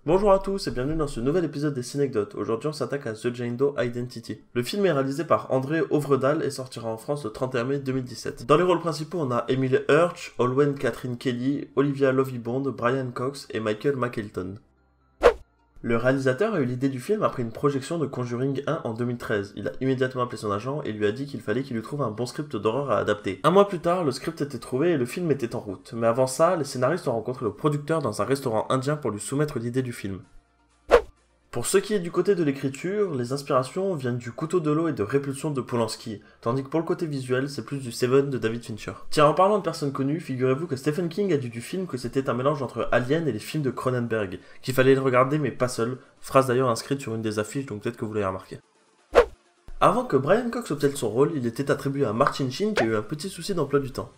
Bonjour à tous et bienvenue dans ce nouvel épisode des Cinecdotes. Aujourd'hui on s'attaque à The Jane Doe Identity. Le film est réalisé par André Ovredal et sortira en France le 31 mai 2017. Dans les rôles principaux on a Emily Hirsch, Olwen Catherine Kelly, Olivia Lovibond, Brian Cox et Michael McKelton. Le réalisateur a eu l'idée du film après une projection de Conjuring 1 en 2013. Il a immédiatement appelé son agent et lui a dit qu'il fallait qu'il lui trouve un bon script d'horreur à adapter. Un mois plus tard, le script était trouvé et le film était en route. Mais avant ça, les scénaristes ont rencontré le producteur dans un restaurant indien pour lui soumettre l'idée du film. Pour ce qui est du côté de l'écriture, les inspirations viennent du Couteau de l'eau et de Répulsion de Polanski, tandis que pour le côté visuel, c'est plus du Seven de David Fincher. Tiens, en parlant de personnes connues, figurez-vous que Stephen King a dit du film que c'était un mélange entre Alien et les films de Cronenberg, qu'il fallait le regarder mais pas seul, phrase d'ailleurs inscrite sur une des affiches, donc peut-être que vous l'avez remarqué. Avant que Brian Cox obtienne son rôle, il était attribué à Martin Sheen qui a eu un petit souci d'emploi du temps.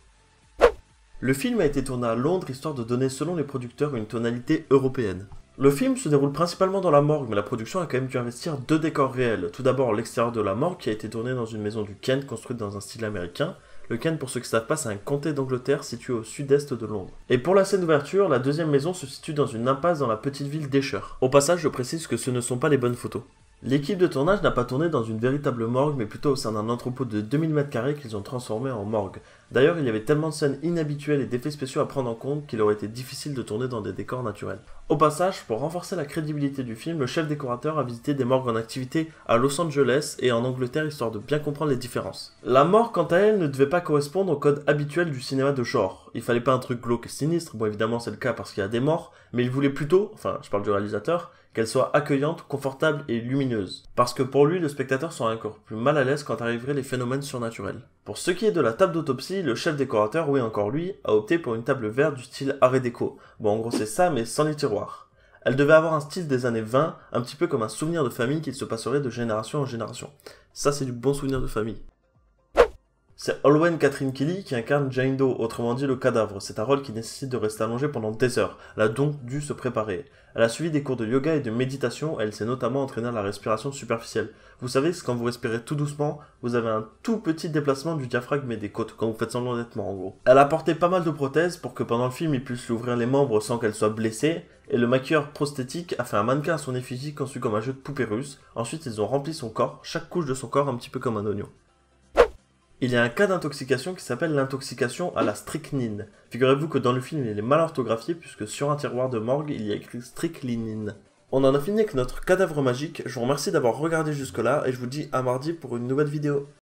Le film a été tourné à Londres histoire de donner selon les producteurs une tonalité européenne. Le film se déroule principalement dans la morgue, mais la production a quand même dû investir deux décors réels. Tout d'abord l'extérieur de la morgue qui a été tourné dans une maison du Kent construite dans un style américain. Le Kent, pour ceux qui ne savent pas, c'est un comté d'Angleterre situé au sud-est de Londres. Et pour la scène d'ouverture, la deuxième maison se situe dans une impasse dans la petite ville d'Esher. Au passage, je précise que ce ne sont pas les bonnes photos. L'équipe de tournage n'a pas tourné dans une véritable morgue, mais plutôt au sein d'un entrepôt de 2000 m² qu'ils ont transformé en morgue. D'ailleurs, il y avait tellement de scènes inhabituelles et d'effets spéciaux à prendre en compte qu'il aurait été difficile de tourner dans des décors naturels. Au passage, pour renforcer la crédibilité du film, le chef décorateur a visité des morgues en activité à Los Angeles et en Angleterre histoire de bien comprendre les différences. La mort, quant à elle, ne devait pas correspondre au code habituel du cinéma de genre. Il fallait pas un truc glauque et sinistre, bon évidemment c'est le cas parce qu'il y a des morts, mais il voulait plutôt, enfin je parle du réalisateur, qu'elle soit accueillante, confortable et lumineuse. Parce que pour lui, le spectateur sera encore plus mal à l'aise quand arriveraient les phénomènes surnaturels. Pour ce qui est de la table d'autopsie, le chef décorateur, oui encore lui, a opté pour une table verte du style Art déco. Bon en gros c'est ça mais sans les tiroirs. Elle devait avoir un style des années 20, un petit peu comme un souvenir de famille qui se passerait de génération en génération. Ça c'est du bon souvenir de famille. C'est Olwen Catherine Kelly qui incarne Jane Doe, autrement dit le cadavre. C'est un rôle qui nécessite de rester allongé pendant des heures. Elle a donc dû se préparer. Elle a suivi des cours de yoga et de méditation, elle s'est notamment entraînée à la respiration superficielle. Vous savez, c'est quand vous respirez tout doucement, vous avez un tout petit déplacement du diaphragme et des côtes, quand vous faites semblant d'être mort en gros. Elle a porté pas mal de prothèses pour que pendant le film il puisse lui ouvrir les membres sans qu'elle soit blessée, et le maquilleur prosthétique a fait un mannequin à son effigie conçu comme un jeu de poupée russe. Ensuite ils ont rempli son corps, chaque couche de son corps un petit peu comme un oignon. Il y a un cas d'intoxication qui s'appelle l'intoxication à la strychnine. Figurez-vous que dans le film il est mal orthographié puisque sur un tiroir de morgue il y a écrit strychnine. On en a fini avec notre cadavre magique, je vous remercie d'avoir regardé jusque là et je vous dis à mardi pour une nouvelle vidéo.